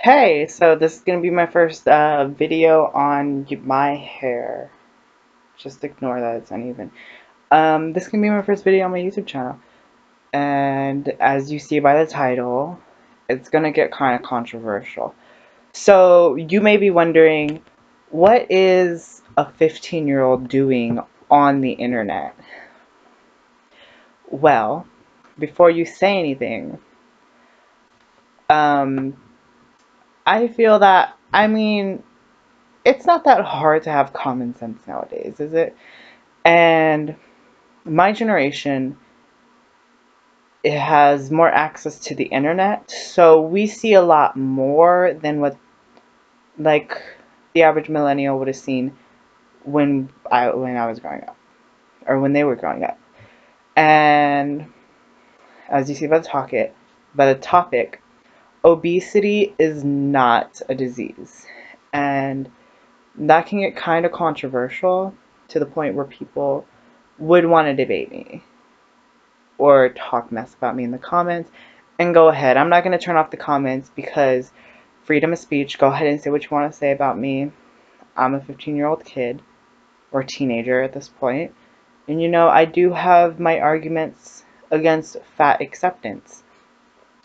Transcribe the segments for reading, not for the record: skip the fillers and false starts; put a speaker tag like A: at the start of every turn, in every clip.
A: Okay, so this is going to be my first video on my hair. Just ignore that, it's uneven. This is going to be my first video on my YouTube channel. And as you see by the title, it's going to get kind of controversial. So you may be wondering, what is a 15-year-old doing on the internet? Well, before you say anything, I feel that, it's not that hard to have common sense nowadays, is it? And my generation, it has more access to the internet, so we see a lot more than what, like, the average millennial would have seen when I was growing up, or when they were growing up. And as you see by the topic, obesity is not a disease, and that can get kind of controversial to the point where people would want to debate me or talk mess about me in the comments. And go ahead. I'm not going to turn off the comments because freedom of speech. Go ahead and say what you want to say about me. I'm a 15-year-old kid or teenager at this point. And I do have my arguments against fat acceptance.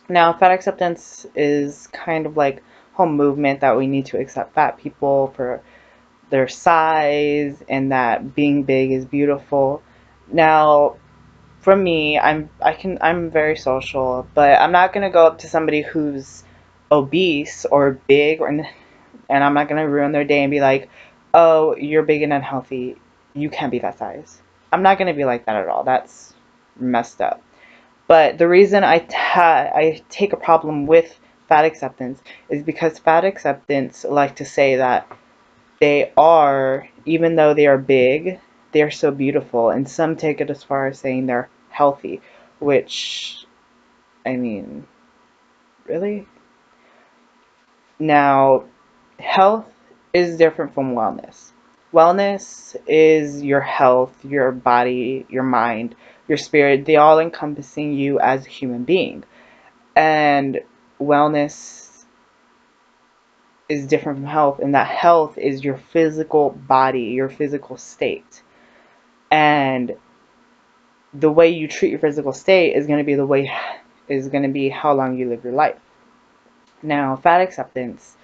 A: Now, fat acceptance is kind of like a whole movement that we need to accept fat people for their size and that being big is beautiful. Now, for me, I'm very social, but I'm not gonna go up to somebody who's obese or big, and I'm not gonna ruin their day and be like, "Oh, you're big and unhealthy. You can't be that size." I'm not gonna be like that at all. That's messed up. But the reason I take a problem with fat acceptance is because fat acceptance like to say that they are, even though they are big, they are so beautiful. And some take it as far as saying they're healthy, which, I mean, really? Now, health is different from wellness. Wellness is your health, your body, your mind, your spirit, they all encompassing you as a human being. And wellness is different from health, and that health is your physical body, your physical state. And the way you treat your physical state is going to be how long you live your life. Now, fat acceptance,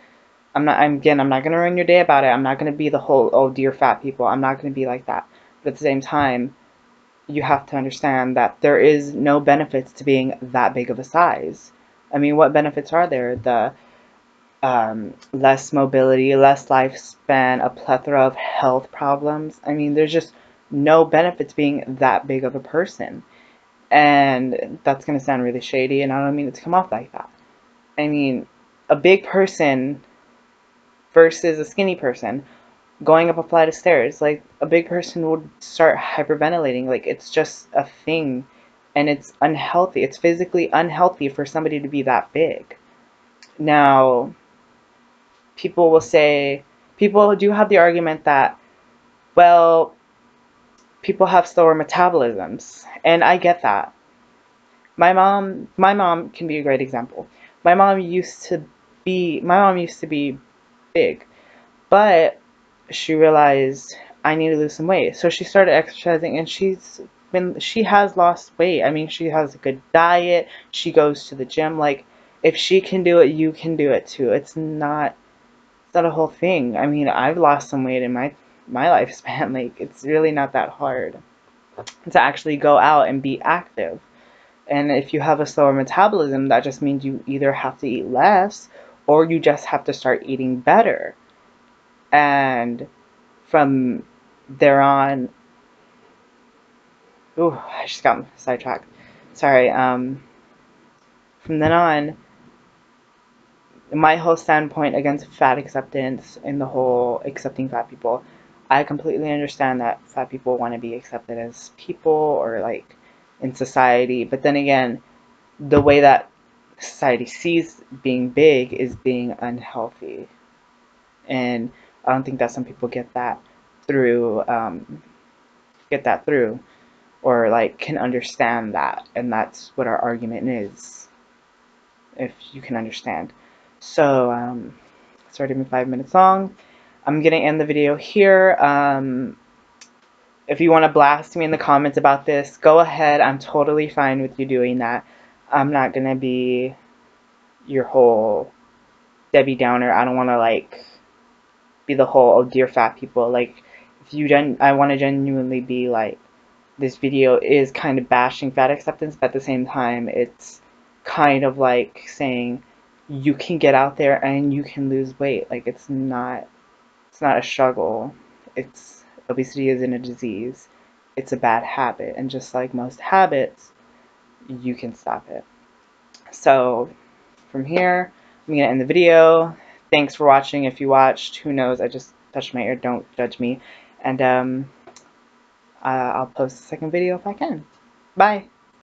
A: I'm not going to ruin your day about it. I'm not going to be the whole, oh dear fat people. I'm not going to be like that. But at the same time, you have to understand that there is no benefits to being that big of a size. I mean, what benefits are there? The less mobility, less lifespan, a plethora of health problems. I mean, there's just no benefit to being that big of a person. And that's going to sound really shady, and I don't mean it to come off like that. I mean, a big person versus a skinny person going up a flight of stairs, like, a big person would start hyperventilating. Like, it's just a thing, and it's unhealthy. It's physically unhealthy for somebody to be that big. Now, people do have the argument that, well, people have slower metabolisms, and I get that. My mom can be a great example. My mom used to be big, but she realized, I need to lose some weight. So she started exercising, and she has lost weight. I mean, she has a good diet. She goes to the gym. Like, if she can do it, you can do it too. It's not a whole thing. I mean, I've lost some weight in my lifespan. Like, it's really not that hard to actually go out and be active. And if you have a slower metabolism, that just means you either have to eat less or you just have to start eating better. And from there on, ooh, I just got sidetracked. Sorry. From then on, my whole standpoint against fat acceptance and the whole accepting fat people, I completely understand that fat people want to be accepted as people or like in society, but then again, the way that society sees being big is being unhealthy, and I don't think that some people through, get that through, or like can understand that, and that's what our argument is. If you can understand. So, it's already been 5 minutes long. I'm going to end the video here. If you want to blast me in the comments about this, go ahead. I'm totally fine with you doing that. I'm not going to be your whole Debbie Downer. I don't want to, like, be the whole, oh, dear fat people. Like, if you I want to genuinely be, like, this video is kind of bashing fat acceptance, but at the same time, it's kind of like saying you can get out there and you can lose weight. Like, it's not a struggle. It's obesity isn't a disease. It's a bad habit, and just like most habits, you can stop it. So from here, I'm gonna end the video. Thanks for watching. If you watched, who knows? I just touched my ear. Don't judge me. And I'll post a second video if I can. Bye.